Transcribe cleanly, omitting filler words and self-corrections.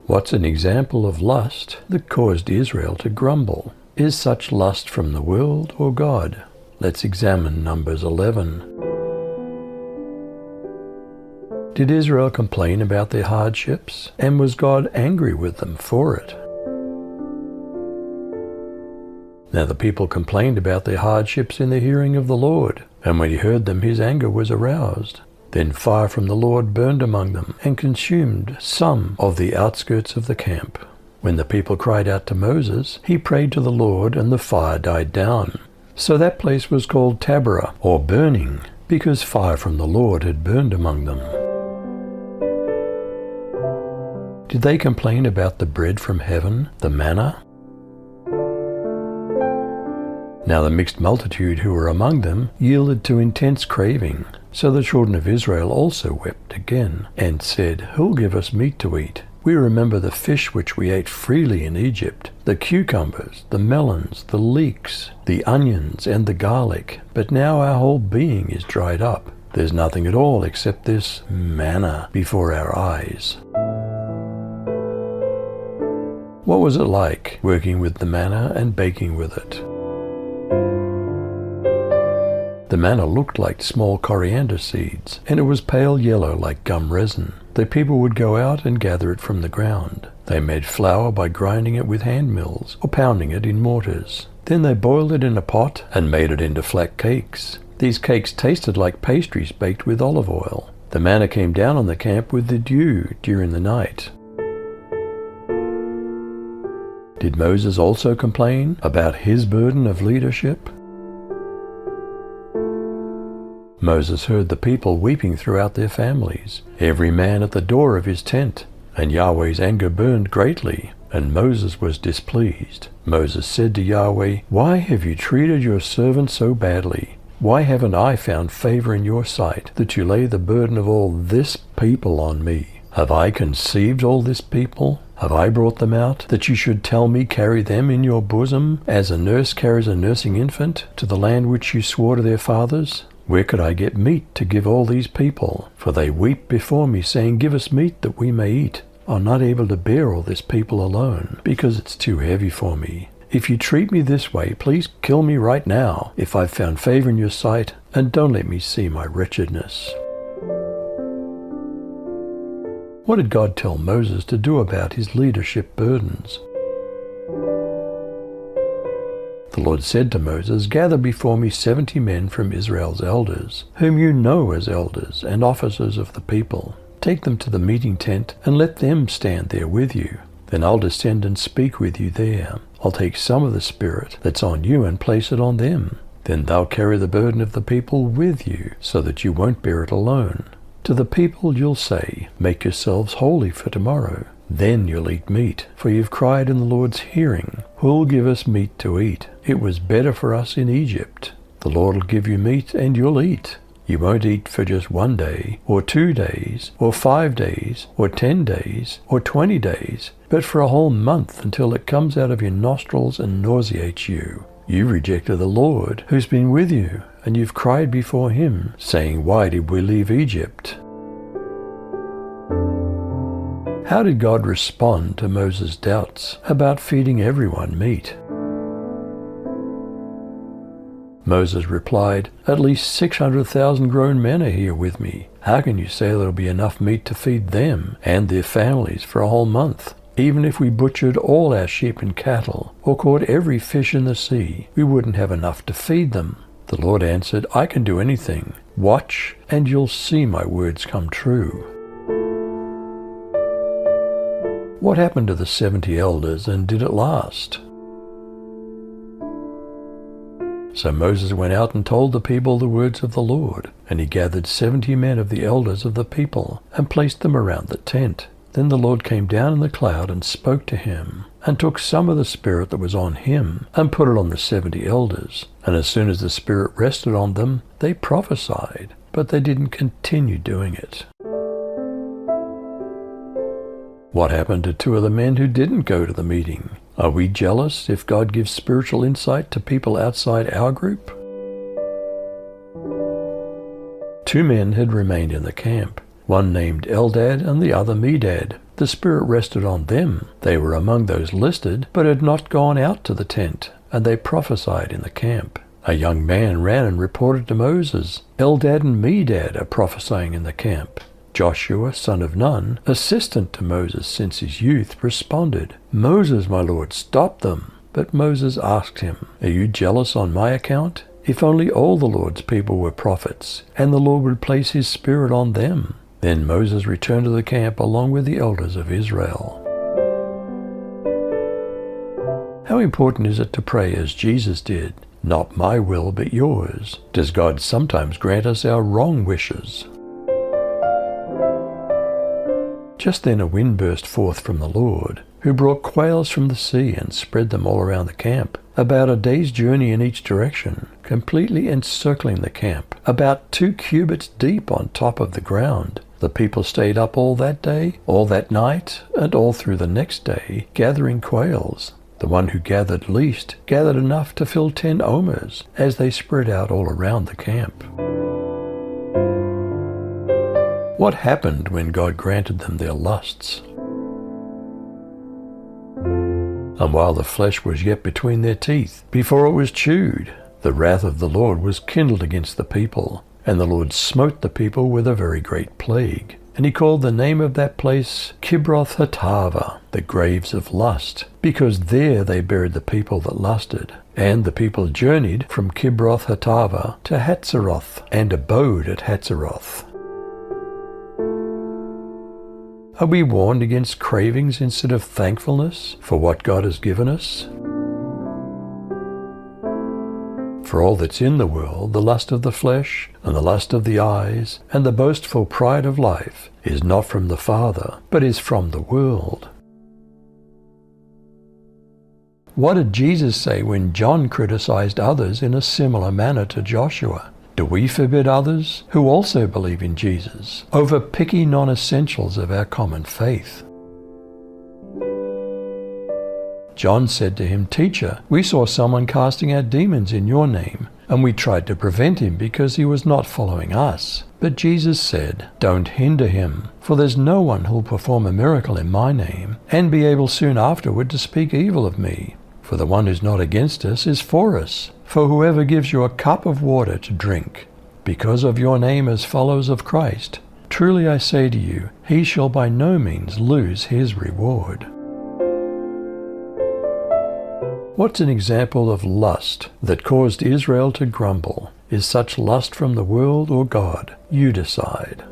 What's an example of lust that caused Israel to grumble? Is such lust from the world or God? Let's examine Numbers 11. Did Israel complain about their hardships? And was God angry with them for it? Now the people complained about their hardships in the hearing of the Lord, and when he heard them, his anger was aroused. Then fire from the Lord burned among them and consumed some of the outskirts of the camp. When the people cried out to Moses, he prayed to the Lord, and the fire died down. So that place was called Taberah, or burning, because fire from the Lord had burned among them. Did they complain about the bread from heaven, the manna? Now the mixed multitude who were among them yielded to intense craving. So the children of Israel also wept again, and said, Who'll give us meat to eat? We remember the fish which we ate freely in Egypt, the cucumbers, the melons, the leeks, the onions, and the garlic. But now our whole being is dried up. There's nothing at all except this manna before our eyes. What was it like working with the manna and baking with it? The manna looked like small coriander seeds, and it was pale yellow like gum resin. The people would go out and gather it from the ground. They made flour by grinding it with hand mills or pounding it in mortars. Then they boiled it in a pot and made it into flat cakes. These cakes tasted like pastries baked with olive oil. The manna came down on the camp with the dew during the night. Did Moses also complain about his burden of leadership? Moses heard the people weeping throughout their families, every man at the door of his tent, and Yahweh's anger burned greatly, and Moses was displeased. Moses said to Yahweh, Why have you treated your servant so badly? Why haven't I found favor in your sight, that you lay the burden of all this people on me? Have I conceived all this people? Have I brought them out, that you should tell me, carry them in your bosom, as a nurse carries a nursing infant, to the land which you swore to their fathers? Where could I get meat to give all these people? For they weep before me, saying, Give us meat that we may eat. I'm not able to bear all this people alone, because it's too heavy for me. If you treat me this way, please kill me right now, if I've found favor in your sight, and don't let me see my wretchedness. What did God tell Moses to do about his leadership burdens? The Lord said to Moses, Gather before me 70 men from Israel's elders, whom you know as elders and officers of the people. Take them to the meeting tent, and let them stand there with you. Then I'll descend and speak with you there. I'll take some of the Spirit that's on you and place it on them. Then they'll carry the burden of the people with you, so that you won't bear it alone. To the people you'll say, Make yourselves holy for tomorrow. Then you'll eat meat, for you've cried in the Lord's hearing, Who'll give us meat to eat? It was better for us in Egypt. The Lord will give you meat, and you'll eat. You won't eat for just 1 day, or 2 days, or 5 days, or 10 days, or 20 days, but for a whole month, until it comes out of your nostrils and nauseates you. You rejected the Lord, who's been with you, and you've cried before him, saying, Why did we leave Egypt? How did God respond to Moses' doubts about feeding everyone meat? Moses replied, At least 600,000 grown men are here with me. How can you say there'll be enough meat to feed them and their families for a whole month? Even if we butchered all our sheep and cattle, or caught every fish in the sea, we wouldn't have enough to feed them. The Lord answered, I can do anything. Watch, and you'll see my words come true. What happened to the 70 elders, and did it last? So Moses went out and told the people the words of the Lord, and he gathered 70 men of the elders of the people, and placed them around the tent. Then the Lord came down in the cloud and spoke to him, and took some of the Spirit that was on him, and put it on the 70 elders. And as soon as the Spirit rested on them, they prophesied, but they didn't continue doing it. What happened to 2 of the men who didn't go to the meeting? Are we jealous if God gives spiritual insight to people outside our group? 2 men had remained in the camp, one named Eldad and the other Medad. The Spirit rested on them. They were among those listed, but had not gone out to the tent, and they prophesied in the camp. A young man ran and reported to Moses, Eldad and Medad are prophesying in the camp. Joshua, son of Nun, assistant to Moses since his youth, responded, Moses, my lord, stop them. But Moses asked him, Are you jealous on my account? If only all the Lord's people were prophets, and the Lord would place his Spirit on them. Then Moses returned to the camp along with the elders of Israel. How important is it to pray as Jesus did? Not my will, but yours. Does God sometimes grant us our wrong wishes? Just then a wind burst forth from the Lord, who brought quails from the sea and spread them all around the camp, about a day's journey in each direction, completely encircling the camp, about 2 cubits deep on top of the ground. The people stayed up all that day, all that night, and all through the next day, gathering quails. The one who gathered least gathered enough to fill 10 omers, as they spread out all around the camp. What happened when God granted them their lusts? And while the flesh was yet between their teeth, before it was chewed, the wrath of the Lord was kindled against the people, and the Lord smote the people with a very great plague. And he called the name of that place Kibroth-Hattaavah, the graves of lust, because there they buried the people that lusted. And the people journeyed from Kibroth-Hattaavah to Hatzeroth, and abode at Hatzeroth. Are we warned against cravings instead of thankfulness for what God has given us? For all that's in the world, the lust of the flesh, and the lust of the eyes, and the boastful pride of life, is not from the Father, but is from the world. What did Jesus say when John criticized others in a similar manner to Joshua? Do we forbid others, who also believe in Jesus, over picky non-essentials of our common faith? John said to him, Teacher, we saw someone casting out demons in your name, and we tried to prevent him because he was not following us. But Jesus said, Don't hinder him, for there's no one who'll perform a miracle in my name, and be able soon afterward to speak evil of me. For the one who's not against us is for us. For whoever gives you a cup of water to drink, because of your name as followers of Christ, truly I say to you, he shall by no means lose his reward. What's an example of lust that caused Israel to grumble? Is such lust from the world or God? You decide.